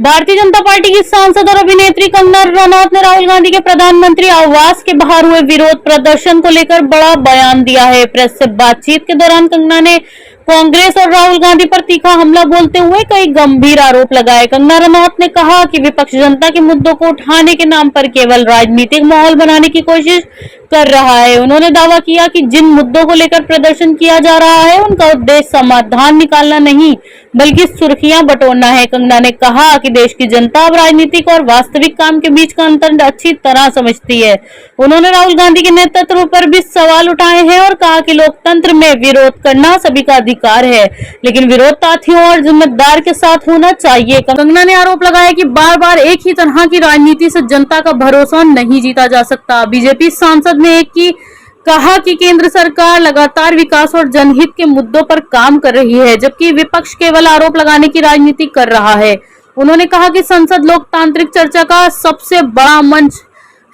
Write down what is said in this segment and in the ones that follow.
Bharatiya Janata party की सांसद और अभिनेत्री कंगना रनौत ने राहुल गांधी के प्रधानमंत्री आवास के बाहर हुए विरोध प्रदर्शन को लेकर बड़ा बयान दिया है। प्रेस से बातचीत के दौरान कंगना ने कांग्रेस और राहुल गांधी पर तीखा हमला बोलते हुए कई गंभीर आरोप लगाए। कंगना रनौत ने कहा कि विपक्ष जनता के मुद्दों को उठाने के नाम पर केवल राजनीतिक माहौल बनाने की कोशिश कर रहा है। उन्होंने दावा किया कि जिन मुद्दों को लेकर प्रदर्शन किया जा रहा है उनका उद्देश्य समाधान निकालना नहीं बल्कि सुर्खियां बटोरना है। कंगना ने कहा कि देश की जनता अब राजनीतिक और वास्तविक काम के बीच का अंतर अच्छी तरह समझती है। उन्होंने राहुल गांधी के नेतृत्व पर भी सवाल उठाए हैं और कहा कि लोकतंत्र में विरोध करना सभी का अधिकार है, लेकिन विरोध तथ्यों और जिम्मेदार के साथ होना चाहिए। कंगना ने आरोप लगाया कि बार बार एक ही तरह की राजनीति से जनता का भरोसा नहीं जीता जा सकता। बीजेपी सांसद ने एक की कहा कि केंद्र सरकार लगातार विकास और जनहित के मुद्दों पर काम कर रही है, जबकि विपक्ष केवल आरोप लगाने की राजनीति कर रहा है। उन्होंने कहा कि संसद लोकतांत्रिक चर्चा का सबसे बड़ा मंच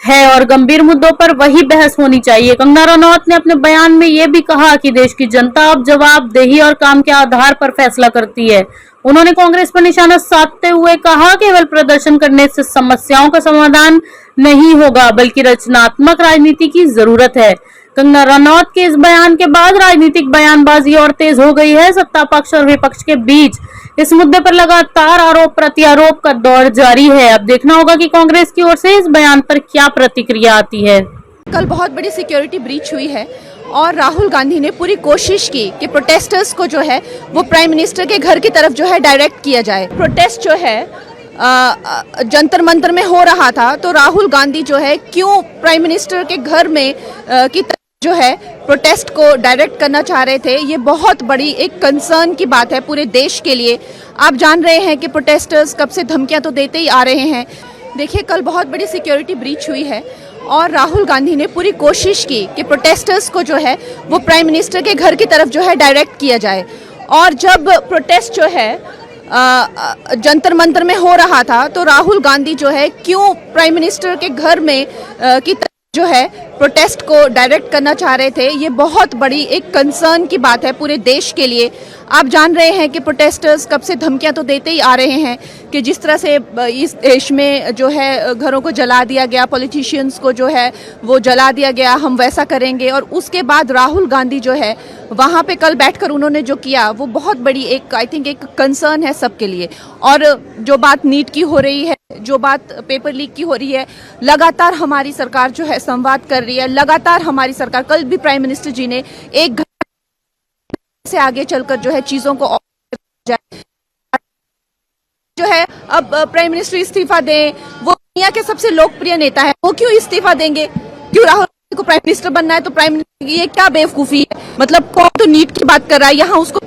है और गंभीर मुद्दों पर वही बहस होनी चाहिए। कंगना रनौत ने अपने बयान में यह भी कहा कि देश की जनता अब जवाबदेही और काम के आधार पर फैसला करती है। उन्होंने कांग्रेस पर निशाना साधते हुए कहा, केवल प्रदर्शन करने से समस्याओं का समाधान नहीं होगा बल्कि रचनात्मक राजनीति की जरूरत है। कंगना रनौत के इस बयान के बाद राजनीतिक बयानबाजी और तेज हो गई है। सत्ता पक्ष और विपक्ष के बीच इस मुद्दे पर लगातार आरोप प्रत्यारोप का दौर जारी है। अब देखना होगा कि कांग्रेस की ओर से इस बयान पर क्या प्रतिक्रिया आती है। कल बहुत बड़ी सिक्योरिटी ब्रीच हुई है और राहुल गांधी ने पूरी कोशिश की कि प्रोटेस्टर्स को जो है वो प्राइम मिनिस्टर के घर की तरफ जो है डायरेक्ट किया जाए। प्रोटेस्ट जो है जंतर मंतर में हो रहा था, तो राहुल गांधी जो है क्यों प्राइम मिनिस्टर के घर में की जो है प्रोटेस्ट को डायरेक्ट करना चाह रहे थे, ये बहुत बड़ी एक कंसर्न की बात है पूरे देश के लिए। आप जान रहे हैं कि प्रोटेस्टर्स कब से धमकियां तो देते ही आ रहे हैं। देखिए, कल बहुत बड़ी सिक्योरिटी ब्रीच हुई है और राहुल गांधी ने पूरी कोशिश की कि प्रोटेस्टर्स को जो है वो प्राइम मिनिस्टर के घर की तरफ जो है डायरेक्ट किया जाए। और जब प्रोटेस्ट जो है जंतर मंतर में हो रहा था, तो राहुल गांधी जो है क्यों प्राइम मिनिस्टर के घर में की जो है प्रोटेस्ट को डायरेक्ट करना चाह रहे थे, ये बहुत बड़ी एक कंसर्न की बात है पूरे देश के लिए। आप जान रहे हैं कि प्रोटेस्टर्स कब से धमकियां तो देते ही आ रहे हैं कि जिस तरह से इस देश में जो है घरों को जला दिया गया, पॉलिटिशियंस को जो है वो जला दिया गया, हम वैसा करेंगे। और उसके बाद राहुल गांधी जो है वहाँ पे कल बैठकर उन्होंने जो किया वो बहुत बड़ी एक आई थिंक एक कंसर्न है सबके लिए। और जो बात नीट की हो रही है, जो बात पेपर लीक की हो रही है, लगातार हमारी सरकार जो है संवाद कर रही है। लगातार हमारी सरकार, कल भी प्राइम मिनिस्टर जी ने एक घंटे से आगे चलकर जो है चीजों को जाए जो है। अब प्राइम मिनिस्टर इस्तीफा दें, वो दुनिया के सबसे लोकप्रिय नेता है, वो क्यों इस्तीफा देंगे? क्यों राहुल को प्राइम मिनिस्टर बनना है? तो प्राइम मिनिस्टर ये क्या बेवकूफी है? मतलब कौन तो नीट की बात कर रहा है, यहाँ उसको